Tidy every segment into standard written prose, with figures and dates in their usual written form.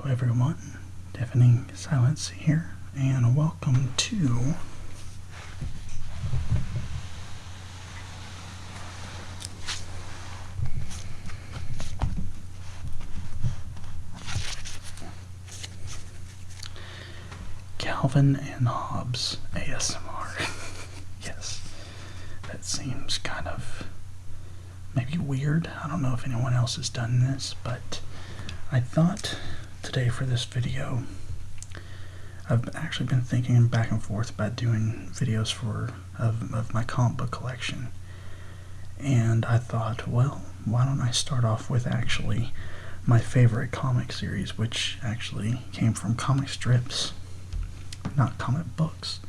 everyone, deafening silence here, and welcome to Calvin and Hobbes ASMR. Yes, that seems kind of maybe weird. I don't know if anyone else has done this, but I thought today for this video, I've actually been thinking back and forth about doing videos of my comic book collection, and I thought, well, why don't I start off with actually my favorite comic series, which actually came from comic strips, not comic books.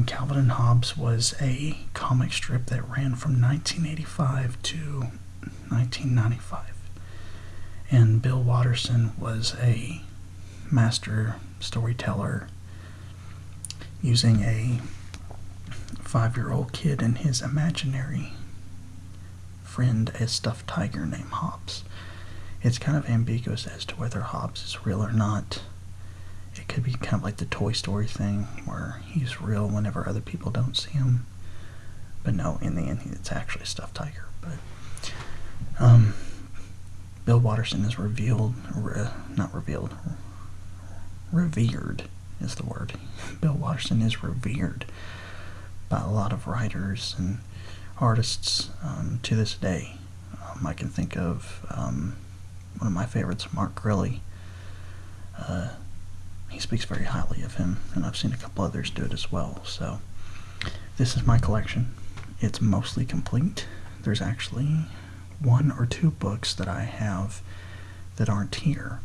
Calvin and Hobbes was a comic strip that ran from 1985 to 1995. And Bill Watterson was a master storyteller using a 5-year-old kid and his imaginary friend, a stuffed tiger named Hobbes. It's kind of ambiguous as to whether Hobbes is real or not. It could be kind of like the Toy Story thing, where he's real whenever other people don't see him. But no, in the end, it's actually a stuffed tiger. But Bill Watterson is revered is the word. Bill Watterson is revered by a lot of writers and artists to this day. I can think of one of my favorites, Mark Grilly. He speaks very highly of him, and I've seen a couple others do it as well. So this is my collection. It's mostly complete. There's actually 1 or 2 books that I have that aren't here.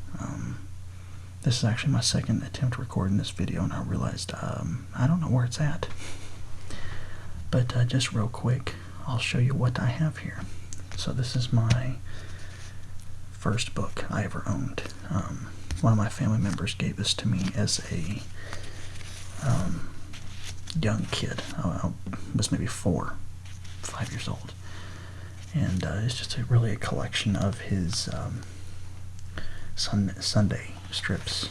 This is actually my second attempt recording this video, and I realized I don't know where it's at. But just real quick, I'll show you what I have here. So this is my first book I ever owned. One of my family members gave this to me as a young kid. I was maybe 4, 5 years old. And it's just really a collection of his Sunday strips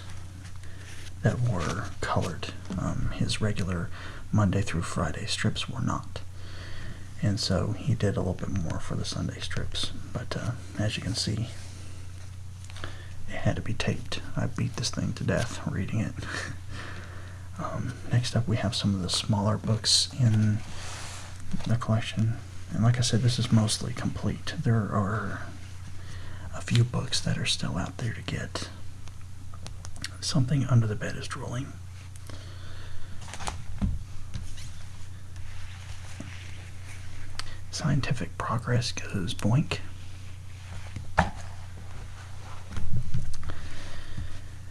that were colored. His regular Monday through Friday strips were not. And so he did a little bit more for the Sunday strips. But as you can see, it had to be taped. I beat this thing to death reading it. Next up, we have some of the smaller books in the collection. And like I said, this is mostly complete. There are a few books that are still out there to get. Something Under the Bed is Drooling. Scientific Progress Goes Boink.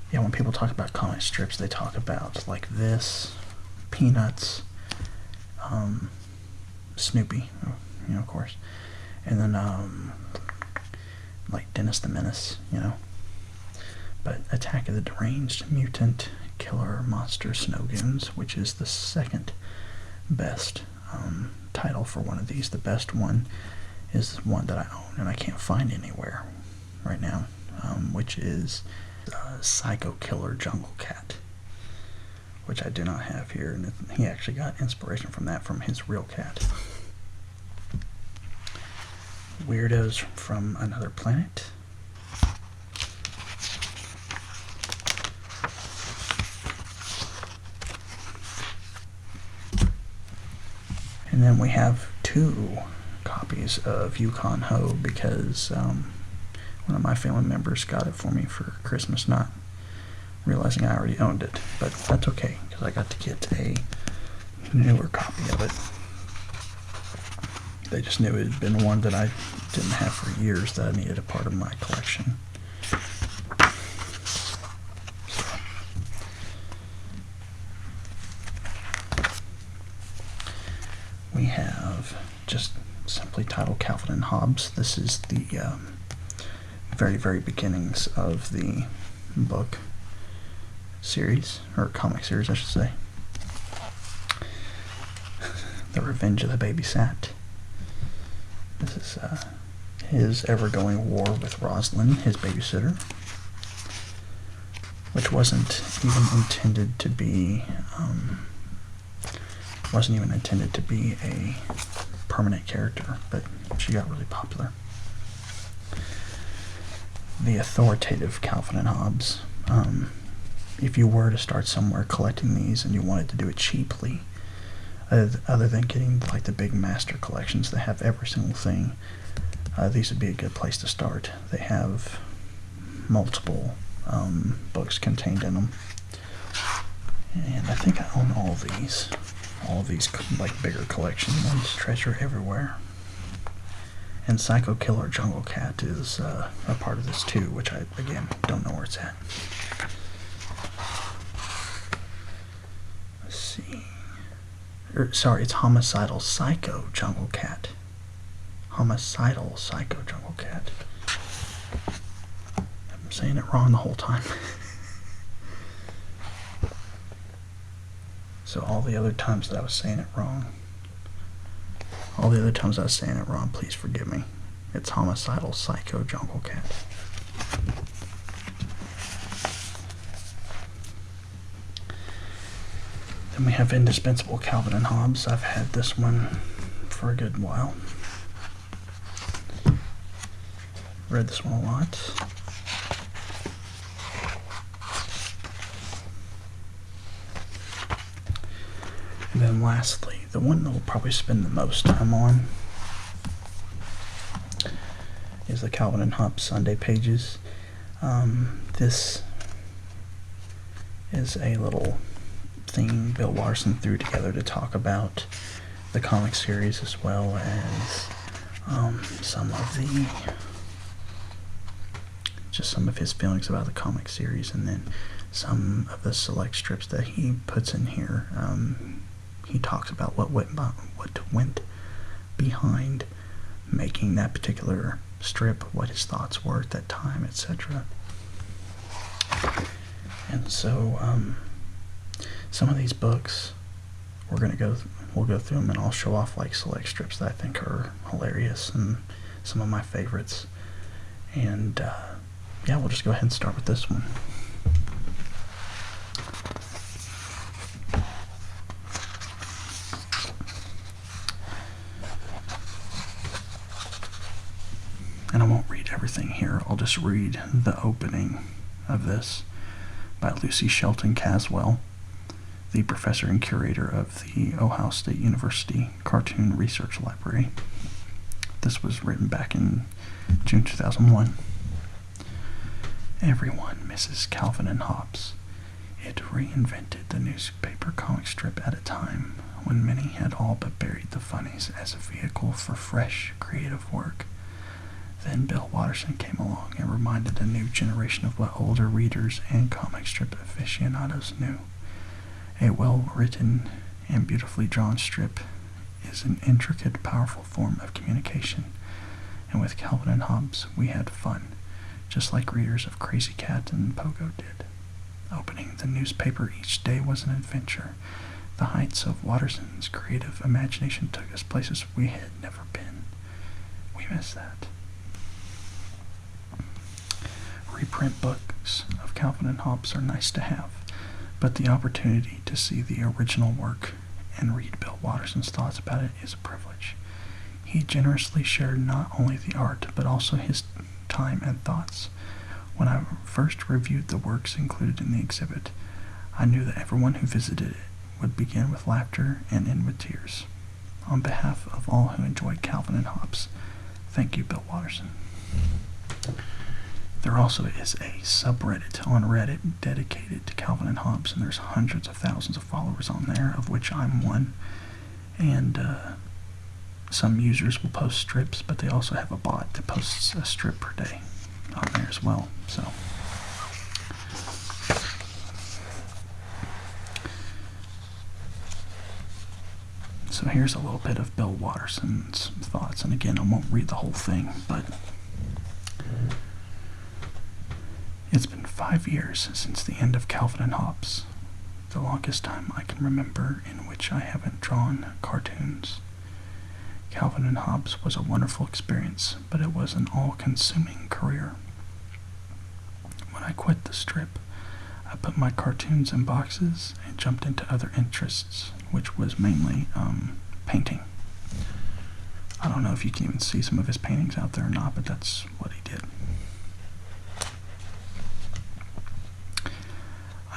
Yeah, when people talk about comic strips, they talk about like this, Peanuts, Snoopy, of course, and then like Dennis the Menace, But Attack of the Deranged Mutant Killer Monster Snow Goons, which is the second best title for one of these. The best one is one that I own and I can't find anywhere right now, which is Psycho Killer Jungle Cat, which I do not have here, and he actually got inspiration from that from his real cat. Weirdos from Another Planet. And then we have 2 copies of Yukon Ho because one of my family members got it for me for Christmas, not realizing I already owned it. But that's okay, because I got to get a newer copy of it. They just knew it had been one that I didn't have for years that I needed a part of my collection. We have just simply titled Calvin and Hobbes. This is the very beginnings of the book series, or comic series I should say. The Revenge of the Babysat. This is his ever-going war with Rosalind, his babysitter. which wasn't even intended to be a permanent character, but she got really popular. The authoritative Calvin and Hobbes. If you were to start somewhere collecting these and you wanted to do it cheaply, other than getting like the big master collections that have every single thing, these would be a good place to start. They have multiple books contained in them, and I think I own all of these like bigger collection ones. Treasure Everywhere. And Psycho Killer Jungle Cat is a part of this too, which I, again, don't know where it's at. Let's see. Sorry, it's Homicidal Psycho Jungle Cat. Homicidal Psycho Jungle Cat. I'm saying it wrong the whole time. So all the other times that I was saying it wrong, please forgive me. It's Homicidal Psycho Jungle Cat. Then we have Indispensable Calvin and Hobbes. I've had this one for a good while. Read this one a lot. And then lastly, the one that we'll probably spend the most time on is the Calvin and Hobbes Sunday Pages. This is a little thing Bill Larson threw together to talk about the comic series, as well as some of his feelings about the comic series, and then some of the select strips that he puts in here. He talks about what went behind making that particular strip, what his thoughts were at that time, etc. And so some of these books we'll go through them, and I'll show off like select strips that I think are hilarious and some of my favorites. And yeah, we'll just go ahead and start with this one. And I won't read everything here. I'll just read the opening of this by Lucy Shelton Caswell, the professor and curator of the Ohio State University Cartoon Research Library. This was written back in June 2001. Everyone misses Calvin and Hobbes. It reinvented the newspaper comic strip at a time when many had all but buried the funnies as a vehicle for fresh, creative work. Then Bill Watterson came along and reminded a new generation of what older readers and comic strip aficionados knew. A well-written and beautifully drawn strip is an intricate, powerful form of communication, and with Calvin and Hobbes we had fun, just like readers of Crazy Cat and Pogo did. Opening the newspaper each day was an adventure. The heights of Watterson's creative imagination took us places we had never been. We miss that. Reprint books of Calvin and Hobbes are nice to have, but the opportunity to see the original work and read Bill Watterson's thoughts about it is a privilege. He generously shared not only the art, but also his time and thoughts. When I first reviewed the works included in the exhibit, I knew that everyone who visited it would begin with laughter and end with tears. On behalf of all who enjoyed Calvin and Hobbes, thank you, Bill Watterson. There also is a subreddit on Reddit dedicated to Calvin and Hobbes, and there's hundreds of thousands of followers on there, of which I'm one. And some users will post strips, but they also have a bot that posts a strip per day on there as well. So here's a little bit of Bill Watterson's thoughts, and again, I won't read the whole thing, but it's been 5 years since the end of Calvin and Hobbes, the longest time I can remember in which I haven't drawn cartoons. Calvin and Hobbes was a wonderful experience, but it was an all-consuming career. When I quit the strip, I put my cartoons in boxes and jumped into other interests, which was mainly painting. I don't know if you can even see some of his paintings out there or not, but that's what he did.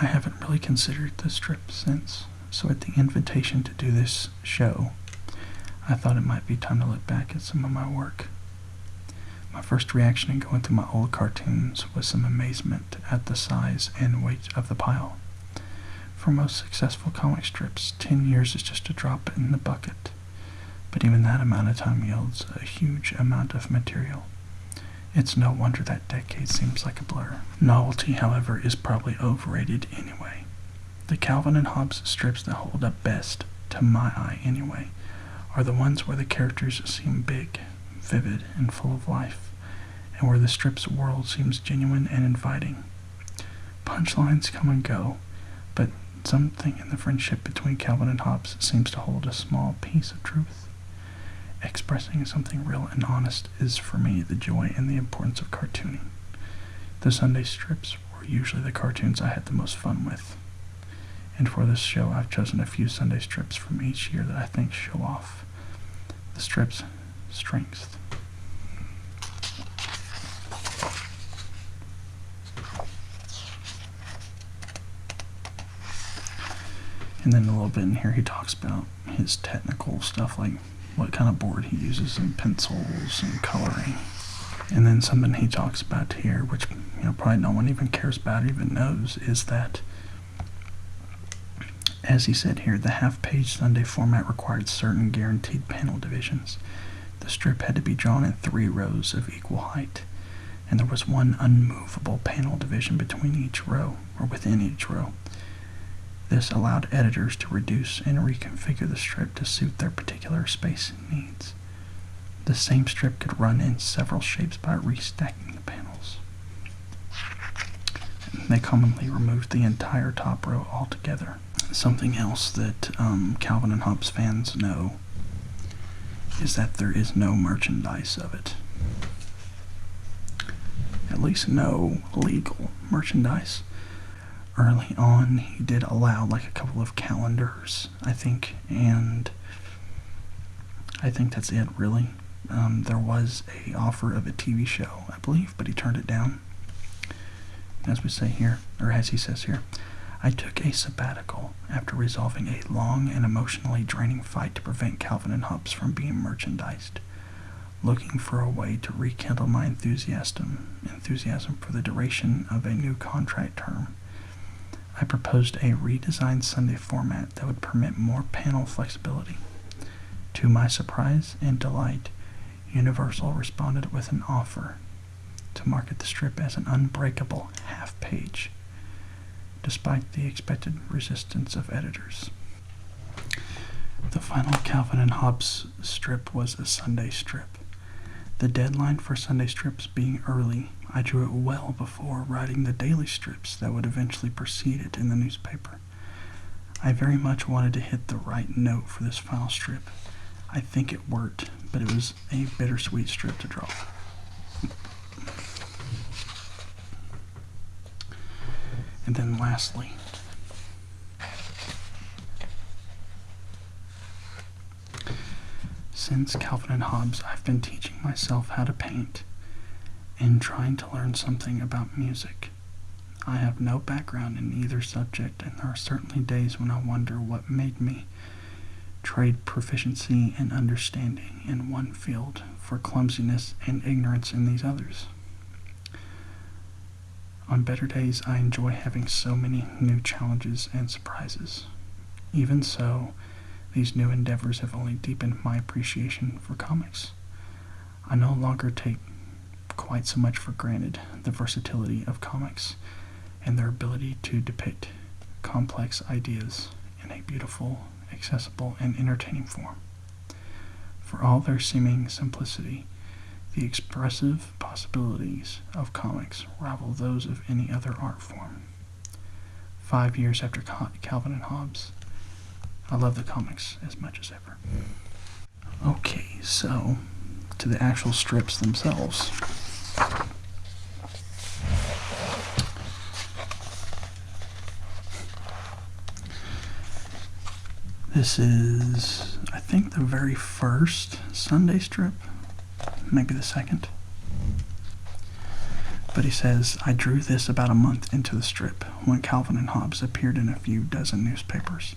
I haven't really considered the strip since, so at the invitation to do this show, I thought it might be time to look back at some of my work. My first reaction in going through my old cartoons was some amazement at the size and weight of the pile. For most successful comic strips, 10 years is just a drop in the bucket, but even that amount of time yields a huge amount of material. It's no wonder that decade seems like a blur. Novelty, however, is probably overrated anyway. The Calvin and Hobbes strips that hold up best, to my eye anyway, are the ones where the characters seem big, vivid, and full of life, and where the strip's world seems genuine and inviting. Punchlines come and go, but something in the friendship between Calvin and Hobbes seems to hold a small piece of truth. Expressing something real and honest is, for me, the joy and the importance of cartooning. The Sunday strips were usually the cartoons I had the most fun with. And for this show, I've chosen a few Sunday strips from each year that I think show off the strip's strengths. And then a little bit in here, he talks about his technical stuff, like what kind of board he uses and pencils and coloring. And then something he talks about here, which probably no one even cares about or even knows, is that, as he said here, the half-page Sunday format required certain guaranteed panel divisions. The strip had to be drawn in 3 rows of equal height, and there was one unmovable panel division between each row, or within each row. This allowed editors to reduce and reconfigure the strip to suit their particular space needs. The same strip could run in several shapes by restacking the panels. They commonly removed the entire top row altogether. Something else that Calvin and Hobbes fans know is that there is no merchandise of it. At least no legal merchandise. Early on, he did allow like a couple of calendars, I think, and I think that's it, really. There was a offer of a TV show, I believe, but he turned it down. As we say here, or as he says here, I took a sabbatical after resolving a long and emotionally draining fight to prevent Calvin and Hobbes from being merchandised, looking for a way to rekindle my enthusiasm for the duration of a new contract term. I proposed a redesigned Sunday format that would permit more panel flexibility. To my surprise and delight, Universal responded with an offer to market the strip as an unbreakable half-page, despite the expected resistance of editors. The final Calvin and Hobbes strip was a Sunday strip. The deadline for Sunday strips being early, I drew it well before writing the daily strips that would eventually precede it in the newspaper. I very much wanted to hit the right note for this final strip. I think it worked, but it was a bittersweet strip to draw. And then lastly, since Calvin and Hobbes, I've been teaching myself how to paint and trying to learn something about music. I have no background in either subject, and there are certainly days when I wonder what made me trade proficiency and understanding in one field for clumsiness and ignorance in these others. On better days, I enjoy having so many new challenges and surprises. Even so, these new endeavors have only deepened my appreciation for comics. I no longer take quite so much for granted the versatility of comics and their ability to depict complex ideas in a beautiful, accessible, and entertaining form. For all their seeming simplicity, the expressive possibilities of comics rival those of any other art form. 5 years after Calvin and Hobbes, I love the comics as much as ever. Okay, so to the actual strips themselves. This is, I think, the very first Sunday strip, maybe the second. But he says, I drew this about a month into the strip when Calvin and Hobbes appeared in a few dozen newspapers.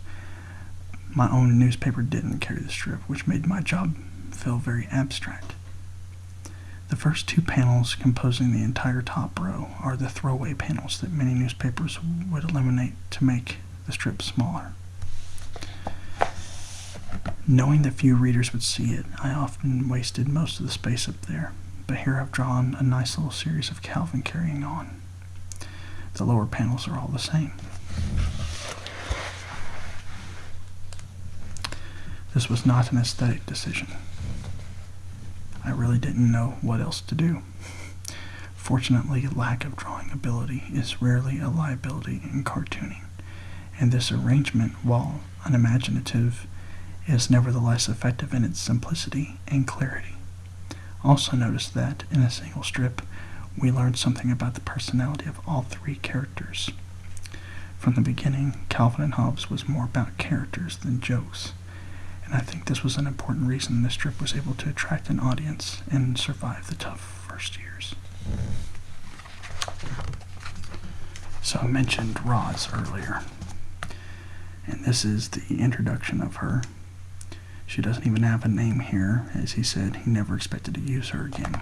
My own newspaper didn't carry the strip, which made my job feel very abstract. The first two panels composing the entire top row are the throwaway panels that many newspapers would eliminate to make the strip smaller. Knowing that few readers would see it, I often wasted most of the space up there, but here I've drawn a nice little series of Calvin carrying on. The lower panels are all the same. This was not an aesthetic decision. I really didn't know what else to do. Fortunately, lack of drawing ability is rarely a liability in cartooning, and this arrangement, while unimaginative, is nevertheless effective in its simplicity and clarity. Also notice that, in a single strip, we learned something about the personality of all three characters. From the beginning, Calvin and Hobbes was more about characters than jokes, and I think this was an important reason this strip was able to attract an audience and survive the tough first years. So I mentioned Roz earlier, and this is the introduction of her. She doesn't even have a name here. As he said, he never expected to use her again.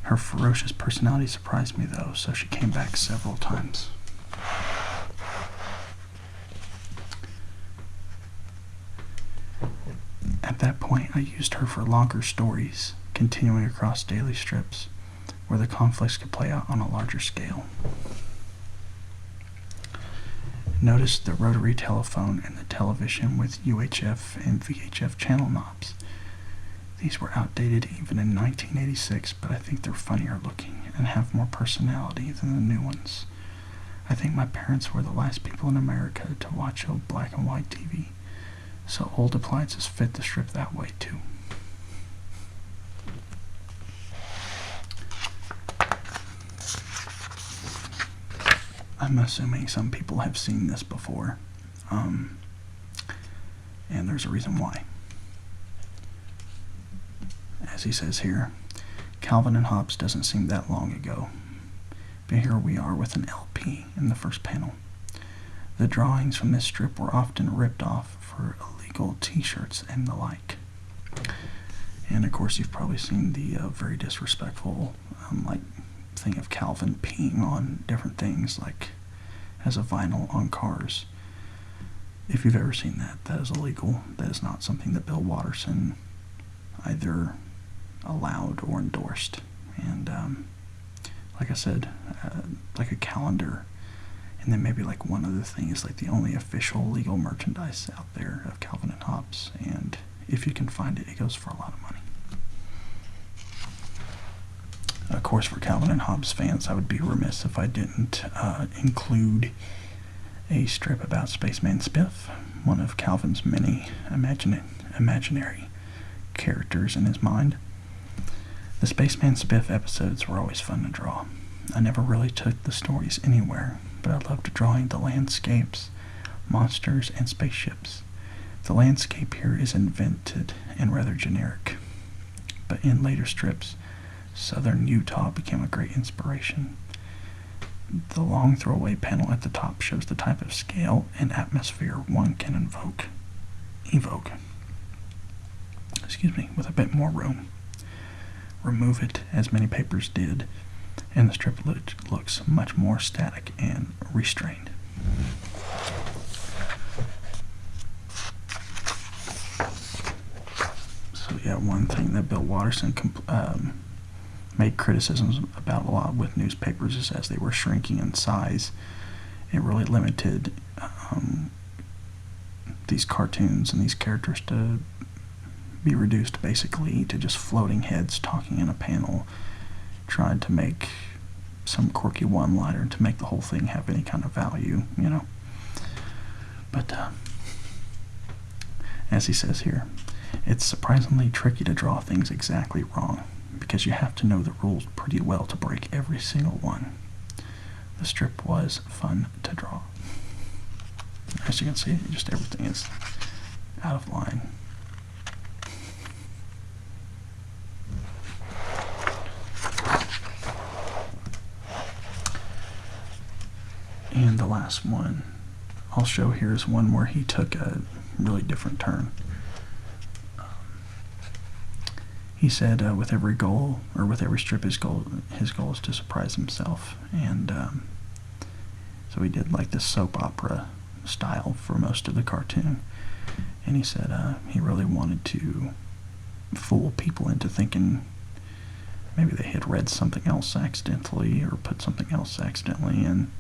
Her ferocious personality surprised me, though, so she came back several times. At that point, I used her for longer stories, continuing across daily strips, where the conflicts could play out on a larger scale. Notice the rotary telephone and the television with UHF and VHF channel knobs. These were outdated even in 1986, but I think they're funnier looking and have more personality than the new ones. I think my parents were the last people in America to watch old black and white TV, so old appliances fit the strip that way too. I'm assuming some people have seen this before, and there's a reason why. As he says here, Calvin and Hobbes doesn't seem that long ago, but here we are with an LP in the first panel. The drawings from this strip were often ripped off for illegal t-shirts and the like. And of course you've probably seen the very disrespectful thing of Calvin peeing on different things, like as a vinyl on cars. If you've ever seen that, that is illegal. That is not something that Bill Watterson either allowed or endorsed. And like I said, like a calendar, and then maybe like one other thing is like the only official legal merchandise out there of Calvin and Hobbes, and if you can find it, it goes for a lot of money. Of course, for Calvin and Hobbes fans, I would be remiss if I didn't include a strip about Spaceman Spiff, one of Calvin's many imaginary characters in his mind. The Spaceman Spiff episodes were always fun to draw. I never really took the stories anywhere, but I loved drawing the landscapes, monsters, and spaceships. The landscape here is invented and rather generic, but in later strips, southern Utah became a great inspiration. The long throwaway panel at the top shows the type of scale and atmosphere one can evoke, with a bit more room. Remove it, as many papers did, and the strip looks much more static and restrained. So yeah, one thing that Bill Watterson made criticisms about a lot with newspapers is as they were shrinking in size, it really limited these cartoons and these characters to be reduced basically to just floating heads talking in a panel, trying to make some quirky one-liner to make the whole thing have any kind of value, you know. But as he says here, it's surprisingly tricky to draw things exactly wrong, because you have to know the rules pretty well to break every single one. The strip was fun to draw. As you can see, just everything is out of line. And the last one I'll show here is one where he took a really different turn. He said with every goal, or with every strip, his goal is to surprise himself. And so he did like this soap opera style for most of the cartoon. And he said he really wanted to fool people into thinking maybe they had read something else accidentally or put something else accidentally in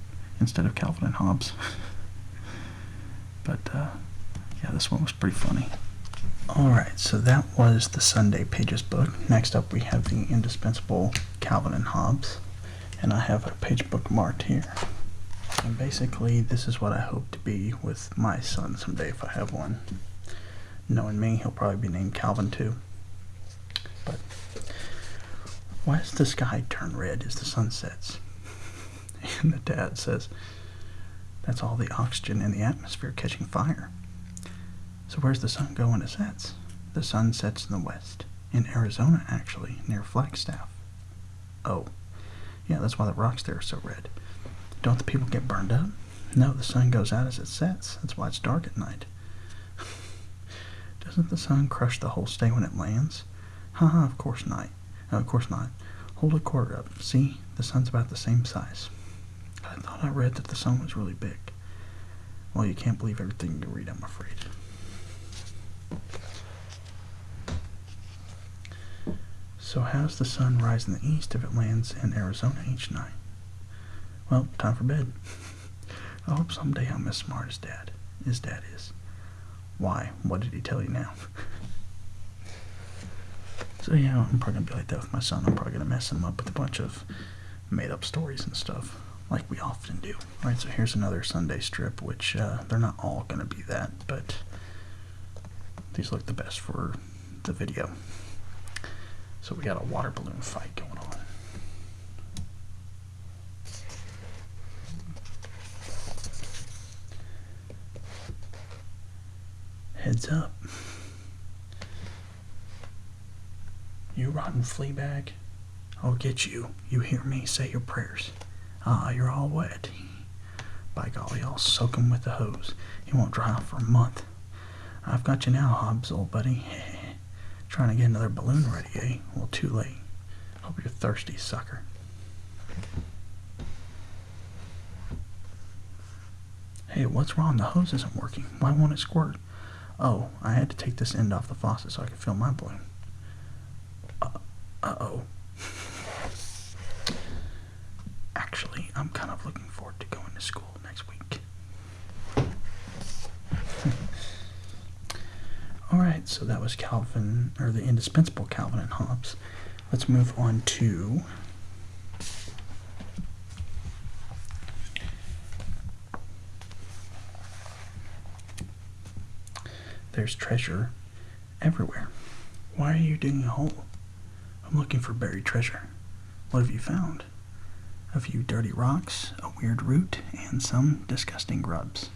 instead of Calvin and Hobbes. But yeah, this one was pretty funny. Alright, so that was the Sunday Pages book. Next up we have the indispensable Calvin and Hobbes. And I have a page bookmarked here. And basically this is what I hope to be with my son someday if I have one. Knowing me, he'll probably be named Calvin too. But why does the sky turn red as the sun sets? And the dad says, that's all the oxygen in the atmosphere catching fire. So where's the sun go when it sets? The sun sets in the west. In Arizona, actually, near Flagstaff. Oh, yeah, that's why the rocks there are so red. Don't the people get burned up? No, the sun goes out as it sets. That's why it's dark at night. Doesn't the sun crush the whole state when it lands? Haha, of course not. Of course not. Hold a quarter up. See, the sun's about the same size. I thought I read that the sun was really big. Well, you can't believe everything you read, I'm afraid. So how's the sun rise in the east if it lands in Arizona each night? Well, time for bed. I hope someday I'm as smart as Dad. His dad is. Why? What did he tell you now? So yeah, I'm probably going to be like that with my son. I'm probably going to mess him up with a bunch of made-up stories and stuff, like we often do. Alright, so here's another Sunday strip, which they're not all going to be that, but these look the best for the video. So we got a water balloon fight going on. Heads up. You rotten flea bag. I'll get you. You hear me? Say your prayers. Ah, you're all wet. By golly, I'll soak him with the hose. He won't dry out for a month. I've got you now, Hobbes, old buddy. Trying to get another balloon ready, eh? Well, too late. Hope you're thirsty, sucker. Hey, what's wrong? The hose isn't working. Why won't it squirt? Oh, I had to take this end off the faucet so I could fill my balloon. Uh-oh. Actually, I'm kind of looking forward to going to school next week. Alright, so that was Calvin, or the indispensable Calvin and Hobbes. Let's move on to There's treasure everywhere. Why are you digging a hole? I'm looking for buried treasure. What have you found? A few dirty rocks, a weird root, and some disgusting grubs.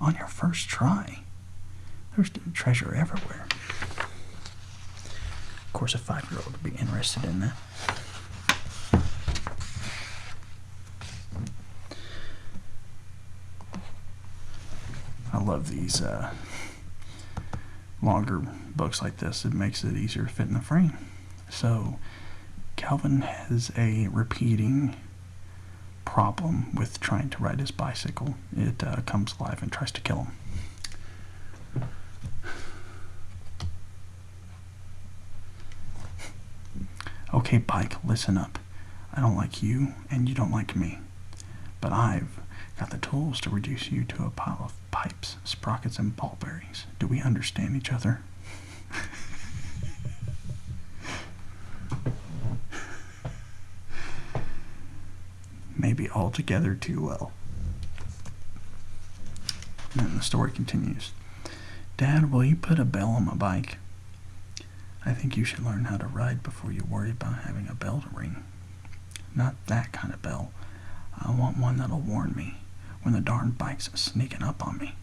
On your first try. There's treasure everywhere. Of course, a 5-year-old would be interested in that. I love these longer books like this. It makes it easier to fit in the frame. So, Calvin has a repeating problem with trying to ride his bicycle. It comes alive and tries to kill him. Okay, bike, listen up. I don't like you, and you don't like me. But I've got the tools to reduce you to a pile of pipes, sprockets, and ball bearings. Do we understand each other? Maybe altogether too well. And the story continues. Dad, will you put a bell on my bike? I think you should learn how to ride before you worry about having a bell to ring. Not that kind of bell. I want one that'll warn me when the darn bike's sneaking up on me.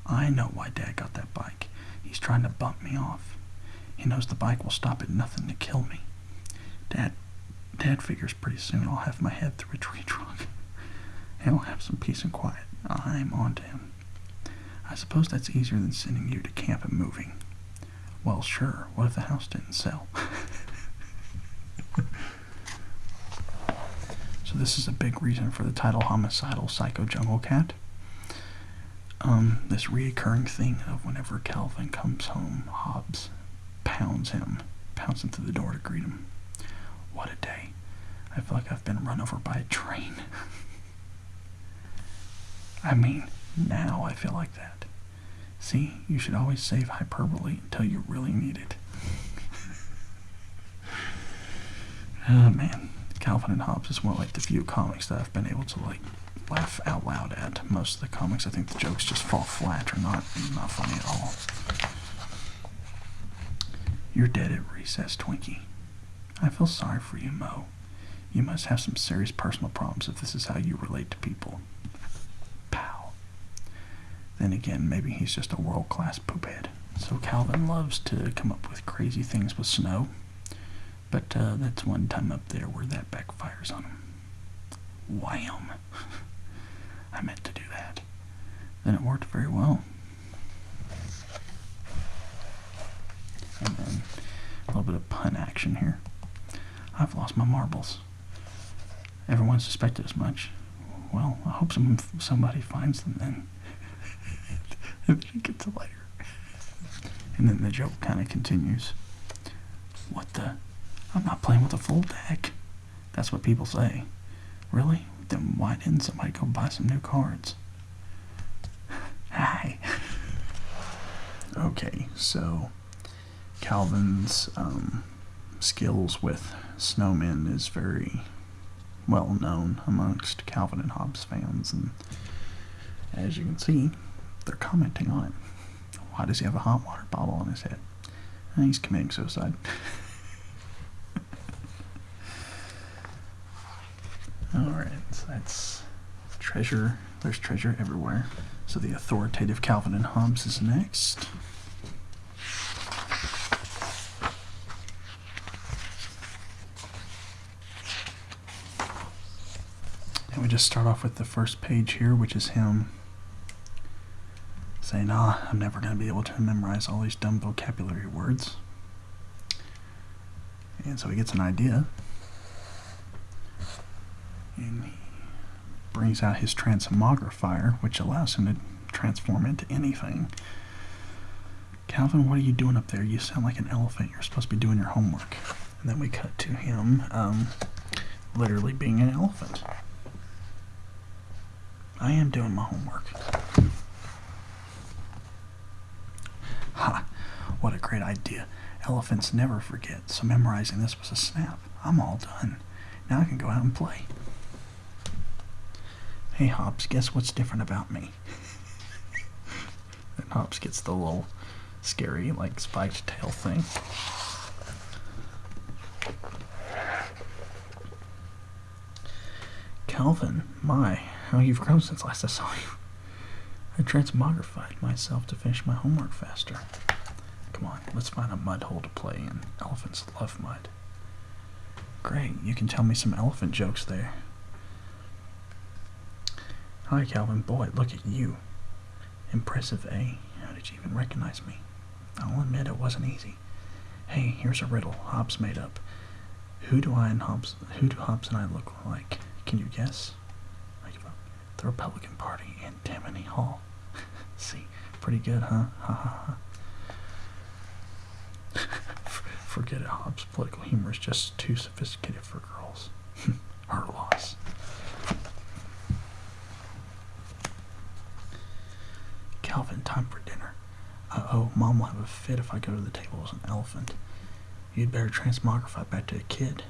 I know why Dad got that bike. He's trying to bump me off. He knows the bike will stop at nothing to kill me. Dad figures pretty soon I'll have my head through a tree trunk. And I'll have some peace and quiet. I'm on to him. I suppose that's easier than sending you to camp and moving. Well, sure. What if the house didn't sell? So this is a big reason for the title Homicidal Psycho Jungle Cat. This reoccurring thing of whenever Calvin comes home, Hobbes pounds him through the door to greet him. What a day. I feel like I've been run over by a train. I mean, now I feel like that. See, you should always save hyperbole until you really need it. Oh man, Calvin and Hobbes is one of the few comics that I've been able to laugh out loud at. Most of the comics, I think the jokes just fall flat or not funny at all. You're dead at recess, Twinkie. I feel sorry for you, Mo. You must have some serious personal problems if this is how you relate to people. Pow. Then again, maybe he's just a world-class poophead. So Calvin loves to come up with crazy things with snow, but that's one time up there where that backfires on him. Wham! I meant to do that. Then it worked very well. And then a little bit of pun action here. I've lost my marbles. Everyone suspected as much. Well, I hope somebody finds them then. And then it gets later. And then the joke kind of continues. What the? I'm not playing with a full deck. That's what people say. Really? Then why didn't somebody go buy some new cards? Hi. Okay, so Calvin's skills with snowmen is very well known amongst Calvin and Hobbes fans, and as you can see, they're commenting on it. Why does he have a hot water bottle on his head? He's committing suicide. Alright, so that's treasure. There's treasure everywhere. So the authoritative Calvin and Hobbes is next. And we just start off with the first page here, which is him saying, I'm never going to be able to memorize all these dumb vocabulary words. And so he gets an idea. And he brings out his transmogrifier, which allows him to transform into anything. Calvin, what are you doing up there? You sound like an elephant. You're supposed to be doing your homework. And then we cut to him literally being an elephant. I am doing my homework. Ha! What a great idea. Elephants never forget, so memorizing this was a snap. I'm all done. Now I can go out and play. Hey Hobbes, guess what's different about me? And Hobbes gets the little scary, spiked tail thing. Calvin, my, how you've grown since last I saw you. I transmogrified myself to finish my homework faster. Come on, let's find a mud hole to play in. Elephants love mud. Great, you can tell me some elephant jokes there. Hi, Calvin. Boy, look at you. Impressive, eh? How did you even recognize me? I'll admit it wasn't easy. Hey, here's a riddle Hobbes made up. Who do Hobbes and I look like? Can you guess? I give up. The Republican Party in Tammany Hall. See, pretty good, huh? Ha ha ha. Forget it, Hobbes. Political humor is just too sophisticated for girls. Her loss. Calvin, time for dinner. Uh-oh, Mom will have a fit if I go to the table as an elephant. You'd better transmogrify back to a kid.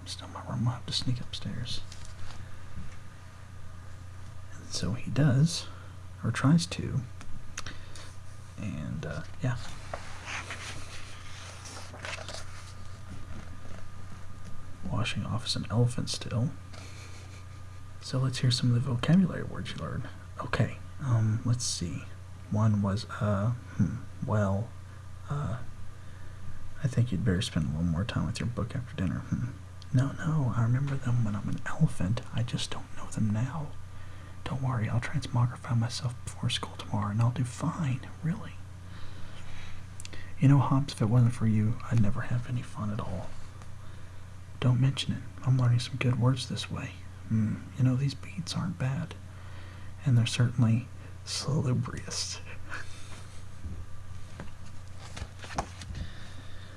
Still in my room, I'll have to sneak upstairs. And so he does, or tries to, and yeah. Washing off as an elephant still. So let's hear some of the vocabulary words you learned. Okay, let's see. one was, well, I think you'd better spend a little more time with your book after dinner. No, I remember them when I'm an elephant. I just don't know them now. Don't worry, I'll transmogrify myself before school tomorrow, and I'll do fine, really. You know, Hobbes, if it wasn't for you, I'd never have any fun at all. Don't mention it. I'm learning some good words this way. You know, these beats aren't bad. And they're certainly salubrious.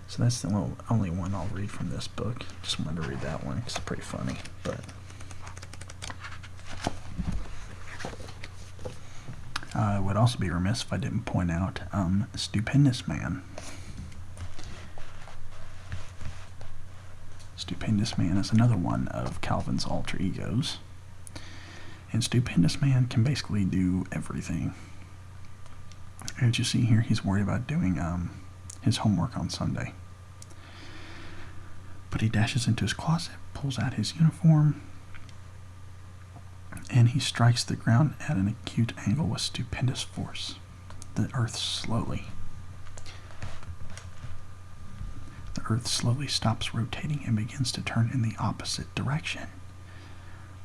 So that's the only one I'll read from this book. Just wanted to read that one because it's pretty funny. But I would also be remiss if I didn't point out Stupendous Man. Stupendous Man is another one of Calvin's alter egos. And Stupendous Man can basically do everything. As you see here, he's worried about doing his homework on Sunday. But he dashes into his closet, pulls out his uniform, and he strikes the ground at an acute angle with stupendous force. The earth slowly stops rotating and begins to turn in the opposite direction.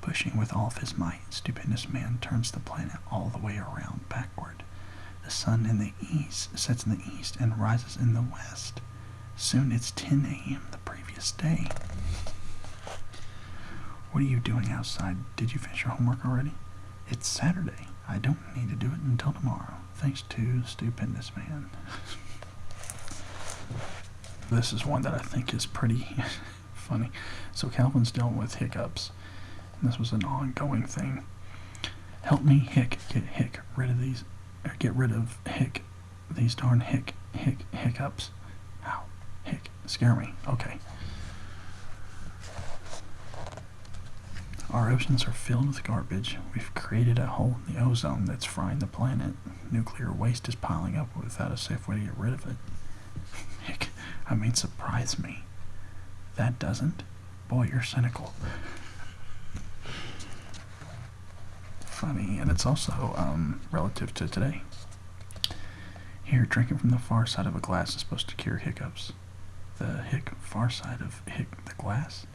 Pushing with all of his might, Stupendous Man turns the planet all the way around backward. The sun in the east sets in the east and rises in the west. Soon it's 10 a.m. the previous day. What are you doing outside? Did you finish your homework already? It's Saturday. I don't need to do it until tomorrow. Thanks to Stupendous Man. This is one that I think is pretty funny. So Calvin's dealing with hiccups. And this was an ongoing thing. Help me, get rid of these darn hiccups. Ow, scare me. Okay. Our oceans are filled with garbage. We've created a hole in the ozone that's frying the planet. Nuclear waste is piling up without a safe way to get rid of it. Surprise me. That doesn't. Boy, you're cynical. Funny, and it's also relative to today. Here, drinking from the far side of a glass is supposed to cure hiccups. The far side of the glass?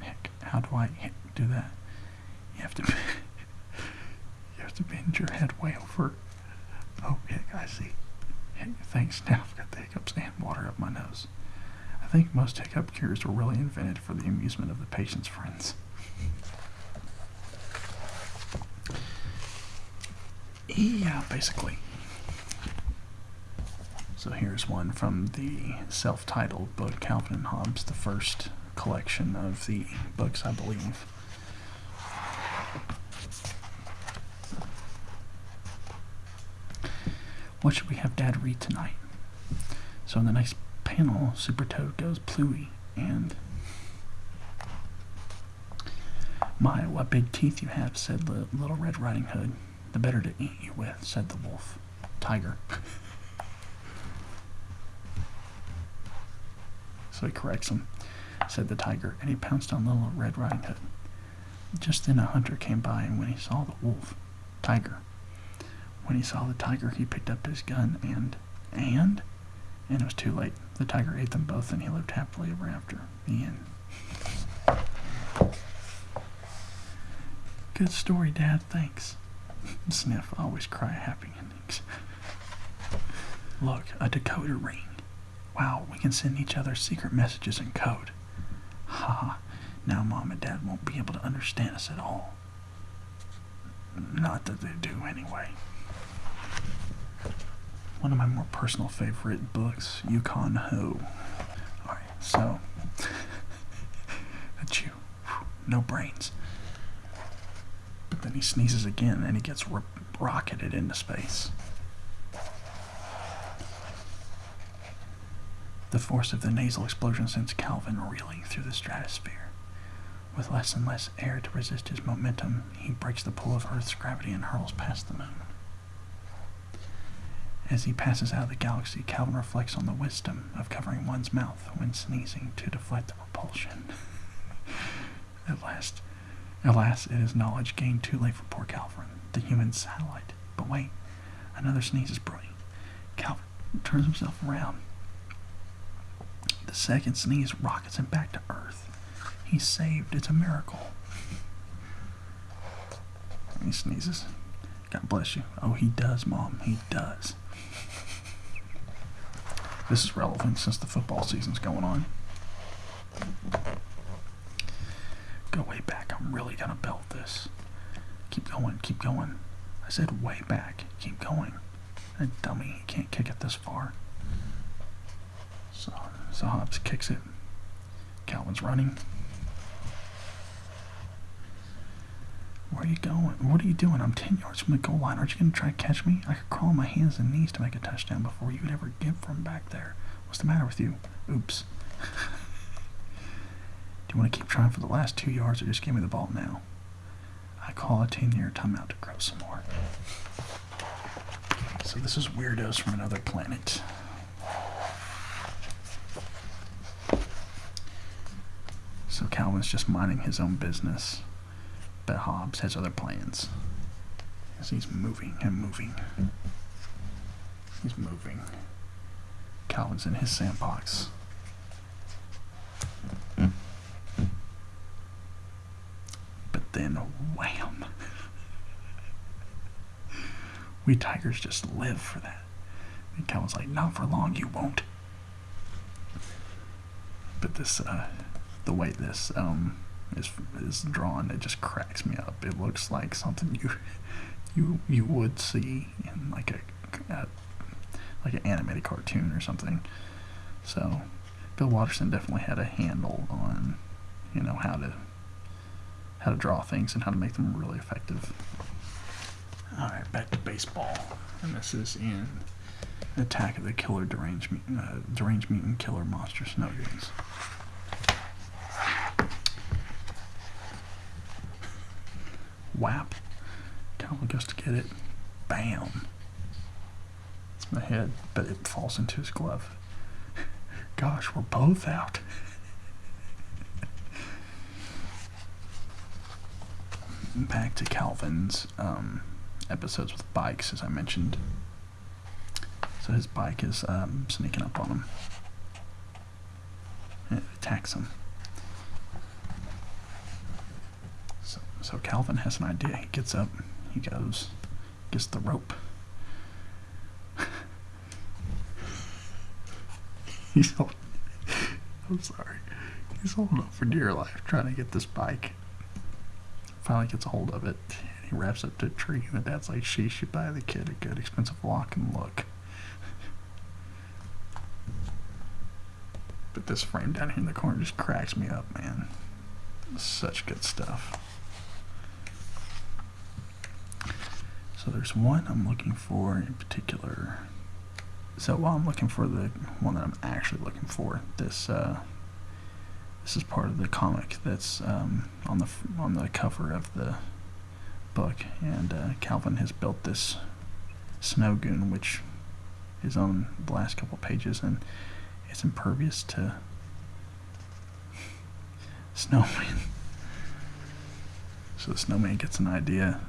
How do I do that? You have to bend your head way over. Oh, I see. Thanks, now I've got the hiccups and water up my nose. I think most hiccup cures were really invented for the amusement of the patient's friends. Yeah, basically. So here's one from the self-titled book, Calvin and Hobbes, the first collection of the books, I believe. What should we have Dad read tonight? So in the next panel, Super Toad goes Pluie, and my, what big teeth you have, said the Little Red Riding Hood. The better to eat you with, said the wolf. Tiger. So he corrects him, said the tiger, and he pounced on Little Red Riding Hood. Just then a hunter came by, and when he saw the wolf, tiger, when he saw the tiger, he picked up his gun and it was too late. The tiger ate them both, and he lived happily ever after. The end. Good story, Dad, thanks. Sniff, I always cry happy endings. Look, a decoder ring. Wow, we can send each other secret messages in code. Ha, now Mom and Dad won't be able to understand us at all. Not that they do, anyway. One of my more personal favorite books, Yukon Ho. Alright, so, that's you. No brains. But then he sneezes again and he gets rocketed into space. The force of the nasal explosion sends Calvin reeling through the stratosphere. With less and less air to resist his momentum, he breaks the pull of Earth's gravity and hurls past the moon. As he passes out of the galaxy, Calvin reflects on the wisdom of covering one's mouth when sneezing to deflect the repulsion. Alas, it is knowledge gained too late for poor Calvin, the human satellite. But wait, another sneeze is brewing. Calvin turns himself around. The second sneeze rockets him back to earth. He's saved. It's a miracle. He sneezes. God bless you. Oh, he does, Mom. He does. This is relevant since the football season's going on. Go way back. I'm really gonna belt this. Keep going. Keep going. I said way back. Keep going. That dummy. He can't kick it this far. So Hobbes kicks it. Calvin's running. Where are you going? What are you doing? I'm 10 yards from the goal line. Aren't you going to try to catch me? I could crawl on my hands and knees to make a touchdown before you could ever get from back there. What's the matter with you? Oops. Do you want to keep trying for the last 2 yards or just give me the ball now? I call a 10-year timeout to grow some more. So this is weirdos from another planet. So Calvin's just minding his own business. But Hobbes has other plans. As he's moving and moving. He's moving. Calvin's in his sandbox. But then, wham! We Tigers just live for that. And Calvin's like, not for long, you won't. But this, the way this, is drawn, it just cracks me up. It looks like something you would see in like an animated cartoon or something. So Bill Watterson definitely had a handle on how to draw things and how to make them really effective. All right, back to baseball, and this is in Attack of the Killer Deranged Mutant Killer Monster Snow Goons. Whap. Calvin goes to get it. Bam. It's my head, but it falls into his glove. Gosh, we're both out. Back to Calvin's episodes with bikes, as I mentioned. So his bike is sneaking up on him. And it attacks him. So Calvin has an idea. He gets up, he goes, gets the rope. I'm sorry. He's holding up for dear life, trying to get this bike. Finally gets a hold of it, and he wraps up to a tree, and the dad's like, she should buy the kid a good expensive lock and look. But this frame down here in the corner just cracks me up, man. Such good stuff. So there's one I'm looking for in particular. So while I'm looking for the one that I'm actually looking for, this is part of the comic that's on the cover of the book, and Calvin has built this snow goon, which is on the last couple pages, and it's impervious to snowman. So the snowman gets an idea,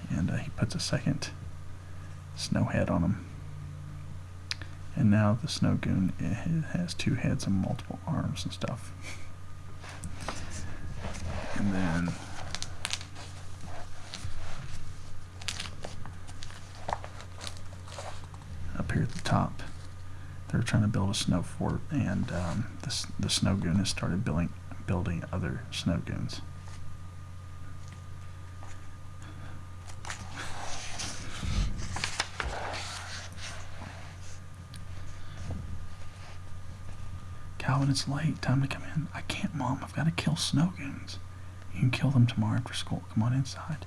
and he puts a second snow head on him. And now the snow goon, it has 2 heads and multiple arms and stuff. And then up here at the top, they're trying to build a snow fort, and the snow goon has started building other snow goons. Calvin, it's late. Time to come in. I can't, Mom. I've got to kill snow goons. You can kill them tomorrow after school. Come on inside.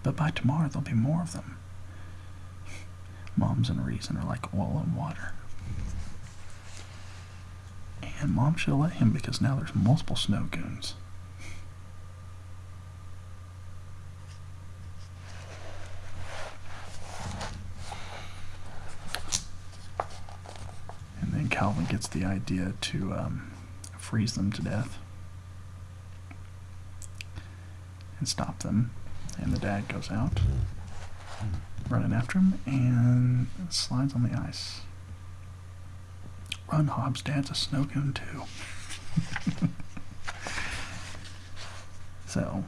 But by tomorrow, there'll be more of them. Moms and reason are like oil and water. And Mom should have let him, because now there's multiple snow goons. And then Calvin gets the idea to freeze them to death and stop them. And the dad goes out running after him and slides on the ice. Run, Hobbes, Dad's a snow goon too. So,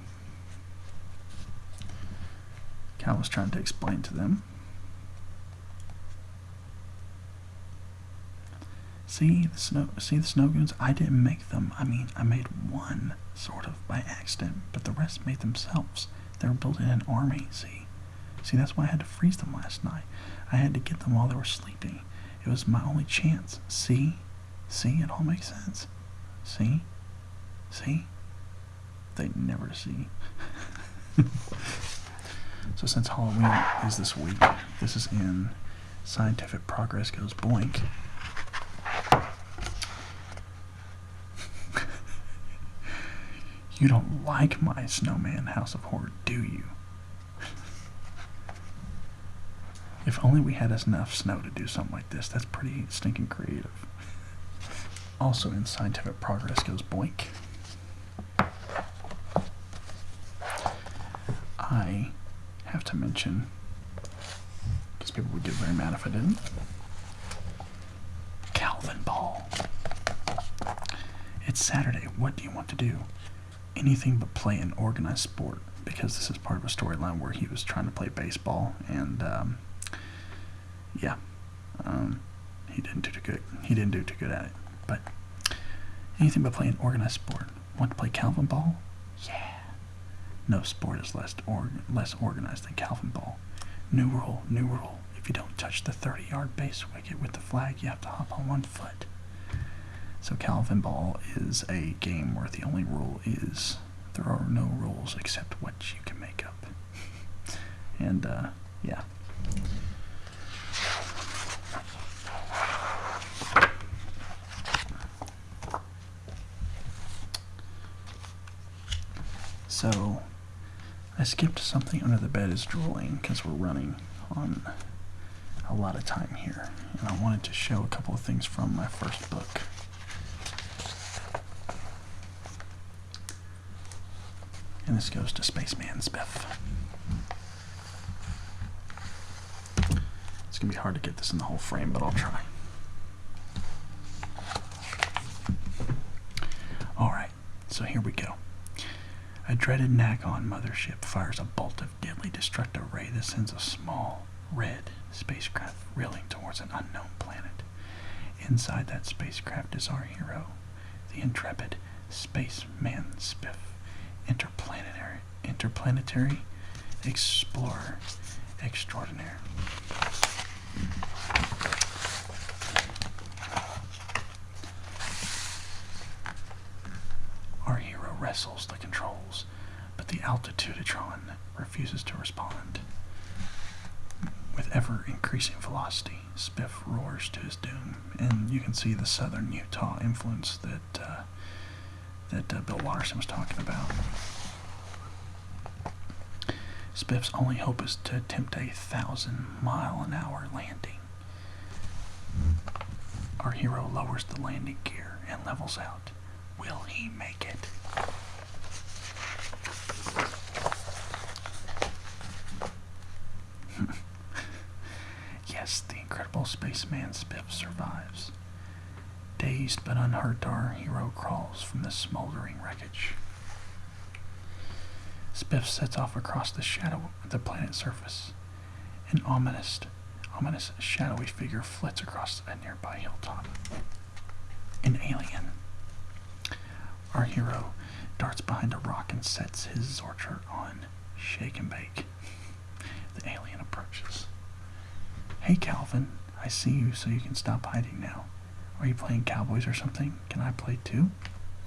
Cal was trying to explain to them. See the snow goons? I didn't make them. I mean, I made one sort of by accident, but the rest made themselves. They were building an army. See, that's why I had to freeze them last night. I had to get them while they were sleeping. It was my only chance. See, it all makes sense. See, they never see. So since Halloween is this week, this is in Scientific Progress Goes Boink. You don't like my Snowman House of Horror, do you? If only we had enough snow to do something like this. That's pretty stinking creative. Also in Scientific Progress Goes Boink. I have to mention, because people would get very mad if I didn't, Calvin Ball. It's Saturday. What do you want to do? Anything but play an organized sport, because this is part of a storyline where he was trying to play baseball, and he didn't do too good. He didn't do too good at it. But anything but play an organized sport. Want to play Calvin Ball? Yeah. No sport is less organized than Calvin Ball. New rule. If you don't touch the 30-yard base wicket with the flag, you have to hop on one foot. So Calvin Ball is a game where the only rule is there are no rules except what you can make up. And, yeah. So, I skipped something under the bed is drooling because we're running on a lot of time here. And I wanted to show a couple of things from my first book. And this goes to Spaceman Spiff. It's going to be hard to get this in the whole frame, but I'll try. Alright, so here we go. A dreaded Nagon mothership fires a bolt of deadly destructive ray that sends a small, red spacecraft reeling towards an unknown planet. Inside that spacecraft is our hero, the intrepid Spaceman Spiff. Interplanetary explorer extraordinaire. Our hero wrestles the controls, but the altitudetron refuses to respond. With ever-increasing velocity, Spiff roars to his doom, and you can see the southern Utah influence that Bill Watterson was talking about. Spiff's only hope is to attempt a 1,000-mile-an-hour landing. Our hero lowers the landing gear and levels out. Will he make it? Yes, the incredible spaceman Spiff survives. Dazed but unhurt, our hero crawls from the smoldering wreckage. Spiff sets off across the shadow of the planet's surface. An ominous, shadowy figure flits across a nearby hilltop. An alien. Our hero darts behind a rock and sets his Zorcher on shake and bake. The alien approaches. Hey Calvin, I see you, so you can stop hiding now. Are you playing cowboys or something? Can I play too?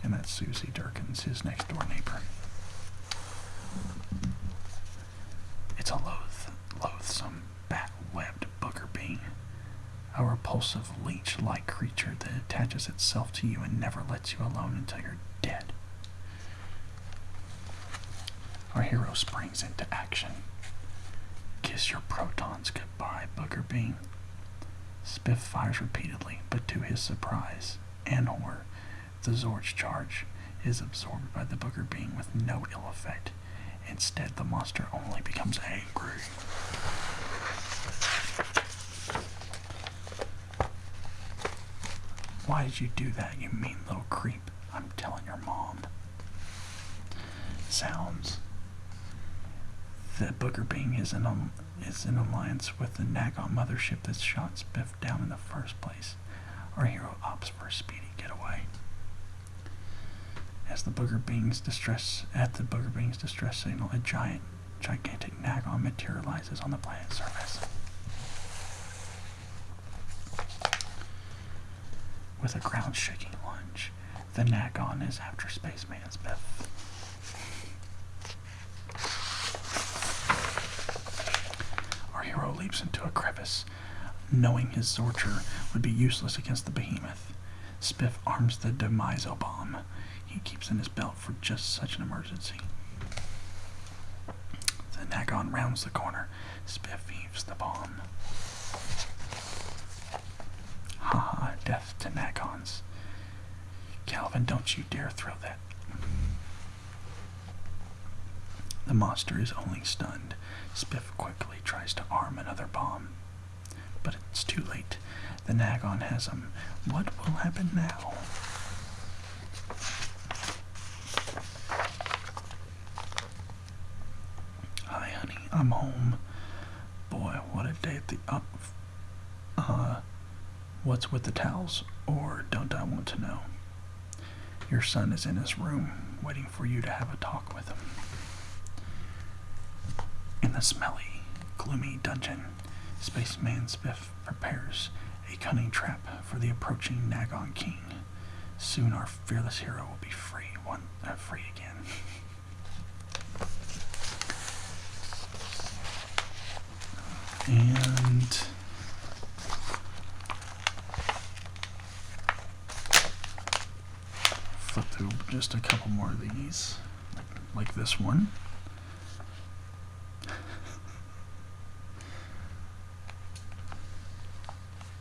And that's Susie Durkins, his next door neighbor. It's a loathsome, bat-webbed booger being. A repulsive leech-like creature that attaches itself to you and never lets you alone until you're dead. Our hero springs into action. Kiss your protons goodbye, booger being. Spiff fires repeatedly, but to his surprise and horror, the Zorch charge is absorbed by the booger being with no ill effect. Instead, the monster only becomes angry. Why did you do that, you mean little creep? I'm telling your mom. Sounds. The Booger Bing is in alliance with the Nagon mothership that shot Spiff down in the first place. Our hero opts for a speedy getaway. At the Booger Bing's distress signal, a gigantic Nagon materializes on the planet's surface. With a ground-shaking lunge, the Nagon is after Spaceman Spiff. Our hero leaps into a crevice, knowing his Zorcher would be useless against the behemoth. Spiff arms the Demiso bomb he keeps in his belt for just such an emergency. The Nagon rounds the corner. Spiff heaves the bomb. Haha, death to Nagons. Calvin, don't you dare throw that. The monster is only stunned. Spiff quickly tries to arm another bomb. But it's too late. The Nagon has him. What will happen now? Hi, honey. I'm home. Boy, what a day at the what's with the towels? Or don't I want to know? Your son is in his room, waiting for you to have a talk with him. In the smelly, gloomy dungeon, Spaceman Spiff prepares a cunning trap for the approaching Nagon King. Soon our fearless hero will be free again. And flip through just a couple more of these, like this one.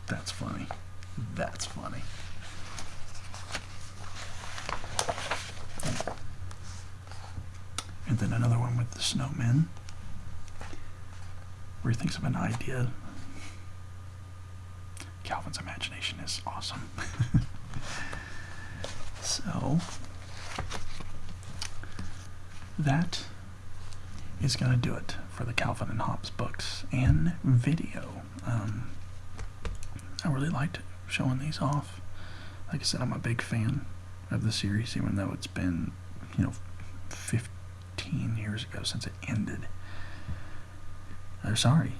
That's funny. That's funny. And then another one with the snowmen, where he thinks of an idea. Calvin's imagination is awesome. So, that is going to do it for the Calvin and Hobbes books and video. I really liked showing these off. Like I said, I'm a big fan of the series, even though it's been, 15 years ago since it ended. Sorry,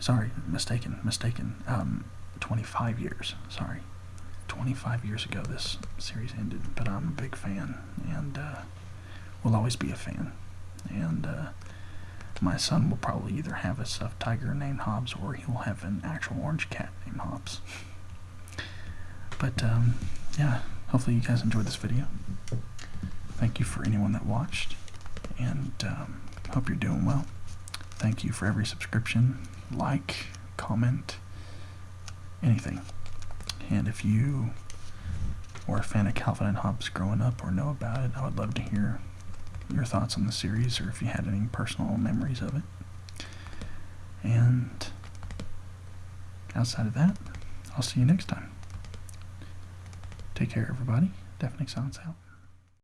mistaken. 25 years, sorry. 25 years ago this series ended, but I'm a big fan, and will always be a fan. And my son will probably either have a stuffed tiger named Hobbes, or he will have an actual orange cat named Hobbes. But, yeah, hopefully you guys enjoyed this video. Thank you for anyone that watched, and hope you're doing well. Thank you for every subscription, like, comment, anything. And if you were a fan of Calvin and Hobbes growing up or know about it, I would love to hear your thoughts on the series, or if you had any personal memories of it. And outside of that, I'll see you next time. Take care, everybody. Deafening Silence out.